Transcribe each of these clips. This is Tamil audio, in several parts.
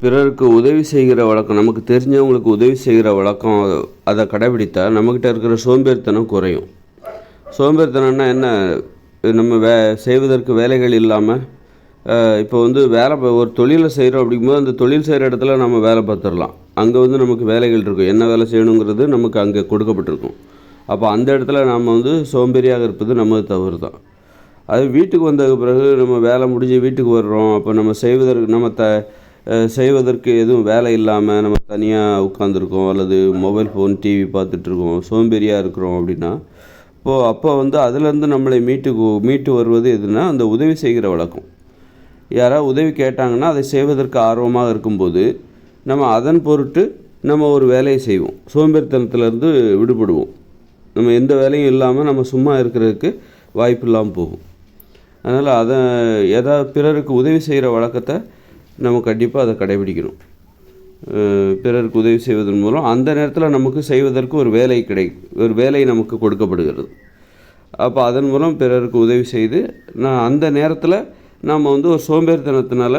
பிறருக்கு உதவி செய்கிற வழக்கம், நமக்கு தெரிஞ்சவங்களுக்கு உதவி செய்கிற வழக்கம், அதை கடைபிடித்தா நம்மக்கிட்ட இருக்கிற சோம்பேறித்தனம் குறையும். சோம்பேறித்தனம்னா என்ன? நம்ம செய்வதற்கு வேலைகள் இல்லாமல் இப்போ ஒரு தொழிலை செய்கிறோம் அப்படிங்கும்போது அந்த தொழில் செய்கிற இடத்துல நம்ம வேலை பார்த்துடலாம். அங்கே நமக்கு வேலைகள் இருக்கும், என்ன வேலை செய்யணுங்கிறது நமக்கு அங்கே கொடுக்கப்பட்டிருக்கும். அப்போ அந்த இடத்துல நாம் சோம்பேறியாக இருப்பது நம்ம தவறு தான். அது வீட்டுக்கு வந்த பிறகு நம்ம வேலை முடிஞ்சு வீட்டுக்கு வர்றோம், அப்போ நம்ம செய்வதற்கு எதுவும் வேலை இல்லாமல் நம்ம தனியாக உட்காந்துருக்கோம், அல்லது மொபைல் ஃபோன் டிவி பார்த்துட்ருக்கோம், சோம்பேறியாக இருக்கிறோம் அப்படின்னா அப்போ அதுலேருந்து நம்மளை மீட்டு வருவது எதுனா அந்த உதவி செய்கிற வழக்கம். யாராவது உதவி கேட்டாங்கன்னா அதை செய்வதற்கு ஆர்வமாக இருக்கும்போது நம்ம அதன் பொருட்டு நம்ம ஒரு வேலையை செய்வோம், சோம்பேறித்தனத்திலேருந்து விடுபடுவோம். நம்ம எந்த வேலையும் இல்லாமல் நம்ம சும்மா இருக்கிறதுக்கு வாய்ப்பு இல்லாமல் போகும். அதனால் ஏதாவது பிறருக்கு உதவி செய்கிற வழக்கத்தை நம்ம கண்டிப்பாக அதை கடைபிடிக்கணும். பிறருக்கு உதவி செய்வதன் மூலம் அந்த நேரத்தில் நமக்கு செய்வதற்கு ஒரு வேலை நமக்கு கொடுக்கப்படுகிறது. அப்போ அதன் மூலம் பிறருக்கு உதவி செய்து அந்த நேரத்தில் நாம் ஒரு சோம்பேறித்தனத்தினால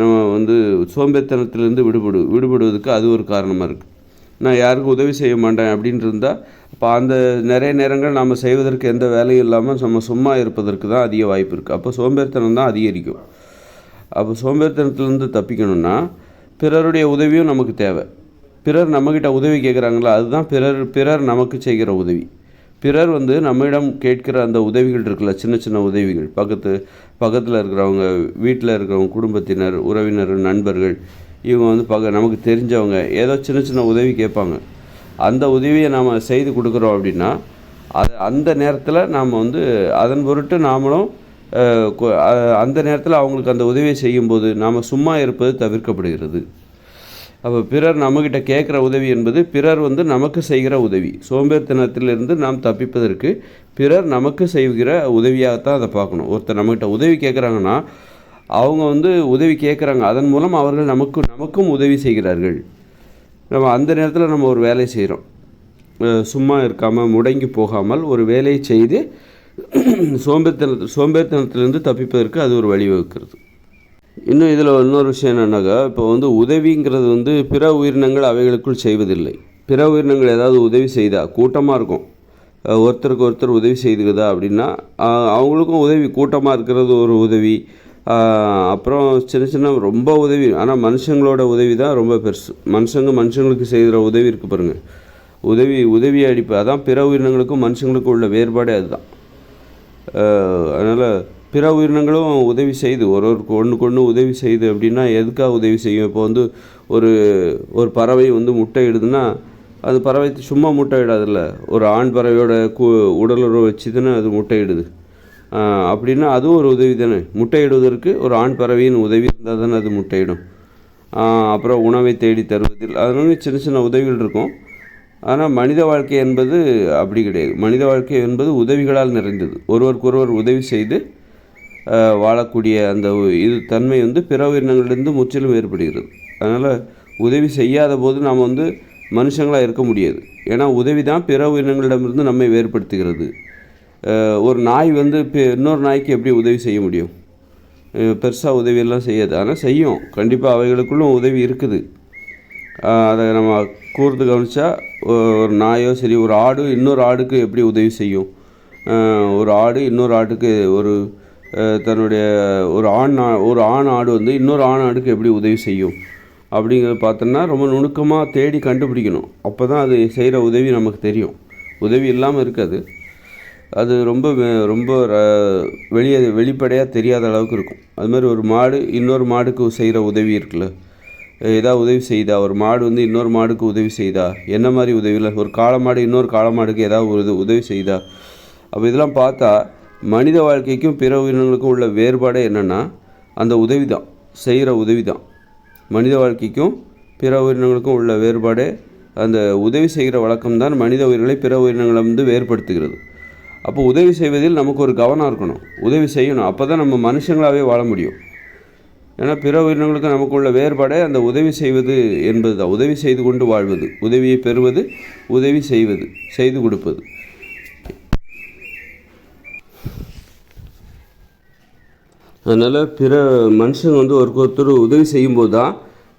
நம்ம சோம்பேறித்தனத்திலேருந்து விடுபடுவதற்கு அது ஒரு காரணமாக இருக்குது. நான் யாருக்கும் உதவி செய்ய மாட்டேன் அப்படின்ட்டு இருந்தால் அப்போ அந்த நிறைய நேரங்கள் நாம் செய்வதற்கு எந்த வேலையும் இல்லாமல் நம்ம சும்மா இருப்பதற்கு தான் அதிக வாய்ப்பு இருக்குது. அப்போ சோம்பேறித்தனம் தான் அதிகரிக்கும். அப்போ சோம்பேறித்தனத்திலேருந்து தப்பிக்கணும்னா பிறருடைய உதவியும் நமக்கு தேவை. பிறர் நம்மக்கிட்ட உதவி கேட்குறாங்களா, அதுதான் பிறர் நமக்கு செய்கிற உதவி. பிறர் நம்மிடம் கேட்கிற அந்த உதவிகள் இருக்குல்ல, சின்ன சின்ன உதவிகள், பக்கத்தில் இருக்கிறவங்க, வீட்டில் இருக்கிறவங்க, குடும்பத்தினர், உறவினர், நண்பர்கள், இவங்க நமக்கு தெரிஞ்சவங்க ஏதோ சின்ன சின்ன உதவி கேட்பாங்க. அந்த உதவியை நாம் செய்து கொடுக்குறோம் அப்படின்னா அந்த நேரத்தில் நாம் அதன் பொருட்டு நாமளும் அந்த நேரத்தில் அவங்களுக்கு அந்த உதவியை செய்யும்போது நாம் சும்மா இருப்பது தவிர்க்கப்படுகிறது. அப்போ பிறர் நம்மக்கிட்ட கேட்குற உதவி என்பது பிறர் நமக்கு செய்கிற உதவி. சோம்பேறித்தனத்திலிருந்து நாம் தப்பிப்பதற்கு பிறர் நமக்கு செய்கிற உதவியாகத்தான் அதை பார்க்கணும். ஒருத்தர் நம்மக்கிட்ட உதவி கேட்குறாங்கன்னா அவங்க உதவி கேட்குறாங்க, அதன் மூலம் அவர்கள் நமக்கும் உதவி செய்கிறார்கள். நம்ம அந்த நேரத்தில் நம்ம ஒரு வேலை செய்கிறோம், சும்மா இருக்காமல் முடங்கி போகாமல் ஒரு வேலையை செய்து சோம்பேறித்தனத்திலிருந்து தப்பிப்பதற்கு அது ஒரு வழிவகுக்கிறது. இன்னும் இதில் இன்னொரு விஷயம் என்னன்னாக்கா, இப்போ உதவிங்கிறது பிற உயிரினங்கள் அவைகளுக்குள் செய்வதில்லை. பிற உயிரினங்கள் ஏதாவது உதவி செய்தால் கூட்டமாக இருக்கும், ஒருத்தருக்கு ஒருத்தர் உதவி செய்துக்குதா அப்படின்னா அவங்களுக்கும் உதவி கூட்டமாக இருக்கிறது ஒரு உதவி. அப்புறம் சின்ன சின்ன ரொம்ப உதவி, ஆனால் மனுஷங்களோட உதவி தான் ரொம்ப பெருசு. மனுஷங்களுக்கு செய்கிற உதவி இருக்குது பாருங்கள், உதவி அடிப்பு, அதான் பிற உயிரினங்களுக்கும் மனுஷங்களுக்கும் உள்ள வேறுபாடே அதுதான். அதனால் பிற உயிரினங்களும் உதவி செய்து ஒன்றுக்கு உதவி செய்து அப்படின்னா எதுக்காக உதவி செய்யும்? இப்போ ஒரு பறவை முட்டை இடுதுன்னா அது பறவை சும்மா முட்டை இடாதில்ல, ஒரு ஆண் பறவையோட உடலுறவு வச்சு தானே அது முட்டை இடுது. அப்படின்னா அதுவும் ஒரு உதவி தானே. முட்டையிடுவதற்கு ஒரு ஆண் பறவையின் உதவி இருந்தால் தானே அது முட்டையிடும். அப்புறம் உணவை தேடி தருவதில் அதனால சின்ன சின்ன உதவிகள் இருக்கும். ஆனால் மனித வாழ்க்கை என்பது அப்படி கிடையாது. மனித வாழ்க்கை என்பது உதவிகளால் நிறைந்தது. ஒருவருக்கொருவர் உதவி செய்து வாழக்கூடிய அந்த தன்மை பிற உயிரினங்களிலிருந்து முற்றிலும் வேறுபடுகிறது. அதனால் உதவி செய்யாத போது நாம் மனுஷங்களாக இருக்க முடியாது. ஏன்னா உதவி தான் பிற உயிரினங்களிடமிருந்து நம்மை வேறுபடுத்துகிறது. ஒரு நாய் இன்னொரு நாய்க்கு எப்படி உதவி செய்ய முடியும்? பெருசாக உதவியெல்லாம் செய்யாது, ஆனால் செய்யும். கண்டிப்பாக அவைகளுக்குள்ளும் உதவி இருக்குது. அதை நம்ம கூர்ந்து கவனித்தா ஒரு நாயோ சரி, ஒரு ஆடு இன்னொரு ஆடுக்கு எப்படி உதவி செய்யும்? ஒரு ஆடு இன்னொரு ஆட்டுக்கு தன்னுடைய ஒரு ஆண் ஆடு இன்னொரு ஆண் ஆடுக்கு எப்படி உதவி செய்யும் அப்படிங்கிறத பார்த்தோன்னா ரொம்ப நுணுக்கமாக தேடி கண்டுபிடிக்கணும். அப்போ தான் அது செய்கிற உதவி நமக்கு தெரியும். உதவி இல்லாமல் இருக்காது, அது ரொம்ப வெளிப்படையாக தெரியாத அளவுக்கு இருக்கும். அது மாதிரி ஒரு மாடு இன்னொரு மாடுக்கு செய்கிற உதவி இருக்குல்ல, ஏதாவது உதவி செய்தா, ஒரு மாடு இன்னொரு மாடுக்கு உதவி செய்தா, என்ன மாதிரி உதவியில் ஒரு காளமாடு இன்னொரு காளமாடுக்கு ஏதாவது உதவி செய்தா. அப்போ இதெல்லாம் பார்த்தா மனித வாழ்க்கைக்கும் பிற உயிரினங்களுக்கும் உள்ள வேறுபாடே என்னென்னா அந்த உதவி தான், செய்கிற உதவி தான். மனித வாழ்க்கைக்கும் பிற உயிரினங்களுக்கும் உள்ள வேறுபாடே அந்த உதவி செய்கிற வழக்கம்தான் மனித உயிர்களை பிற உயிரினங்களை வேறுபடுத்துகிறது. அப்போ உதவி செய்வதில் நமக்கு ஒரு கவனம் இருக்கணும், உதவி செய்யணும். அப்போ தான் நம்ம மனுஷங்களாகவே வாழ முடியும். ஏன்னா பிற உயிரினங்களுக்கு நமக்கு உள்ள வேறுபாடே அந்த உதவி செய்வது என்பது தான். உதவி செய்து கொண்டு வாழ்வது, உதவியை பெறுவது, உதவி செய்து கொடுப்பது. அதனால் பிற மனுஷங்க வந்து ஒருத்தர் உதவி செய்யும்போது தான்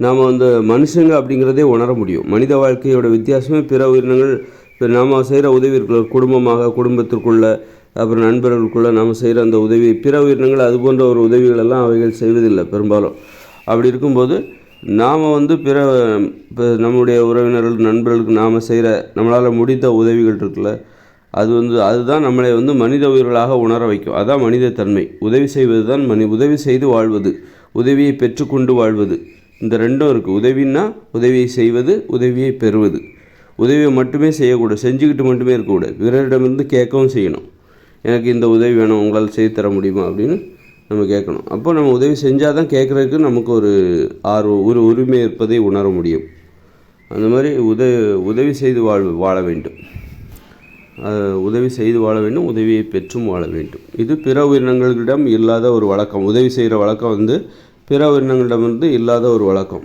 நாம் அந்த மனுஷங்க அப்படிங்கிறதே உணர முடியும். மனித வாழ்க்கையோட வித்தியாசமே பிற உயிரினங்கள். இப்போ நாம் செய்கிற உதவி இருக்கிற குடும்பமாக, குடும்பத்திற்குள்ளே, அப்புறம் நண்பர்களுக்குள்ளே நாம் செய்கிற அந்த உதவி, பிற உயிரினங்கள் அது போன்ற ஒரு உதவிகளெல்லாம் அவைகள் செய்வதில்லை பெரும்பாலும். அப்படி இருக்கும்போது நாம் வந்து இப்போ நம்முடைய உறவினர்கள், நண்பர்களுக்கு நாம் செய்கிற நம்மளால் முடிந்த உதவிகள் இருக்குல்ல, அதுதான் நம்மளை வந்து மனித உயிர்களாக உணர வைக்கும். அதுதான் மனித தன்மை. உதவி செய்வது தான் உதவி செய்து வாழ்வது, உதவியை பெற்றுக்கொண்டு வாழ்வது. இந்த ரெண்டும் இருக்குது. உதவின்னா உதவியை செய்வது, உதவியை பெறுவது. உதவியை மட்டுமே செய்யக்கூடாது, செஞ்சுக்கிட்டு மட்டுமே இருக்கக்கூடாது. பிறரிடமிருந்து கேட்கவும் செய்யணும். எனக்கு இந்த உதவி வேணும், உங்களால் செய்து தர முடியுமா அப்படின்னு நம்ம கேட்கணும். அப்போ நம்ம உதவி செஞ்சால் தான் கேட்குறதுக்கு நமக்கு ஒரு ஒரு உரிமை இருப்பதை உணர முடியும். அந்த மாதிரி உதவி செய்து வாழ வேண்டும். உதவி செய்து வாழ வேண்டும், உதவியை பெற்றும் வாழ வேண்டும். இது பிற உயிரினங்களிடம் இல்லாத ஒரு வழக்கம். உதவி செய்கிற வழக்கம் வந்து பிற உயிரினங்களிடமிருந்து இல்லாத ஒரு வழக்கம்.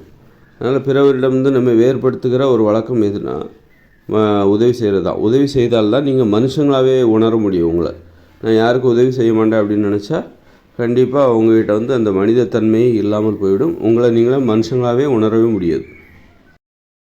அதனால் பிற உயிரினமிருந்து நம்ம வேறுபடுத்துகிற ஒரு வழக்கம் எதுனா உதவி செய்கிறது தான். உதவி செய்தால்தான் நீங்கள் மனுஷங்களாகவே உணர முடியும் உங்களை. நான் யாருக்கும் உதவி செய்ய மாட்டேன் அப்படின்னு நினச்சா கண்டிப்பாக உங்கள்கிட்ட வந்து அந்த மனிதத்தன்மையே இல்லாமல் போய்விடும். உங்களை நீங்களே மனுஷங்களாகவே உணரவே முடியாது.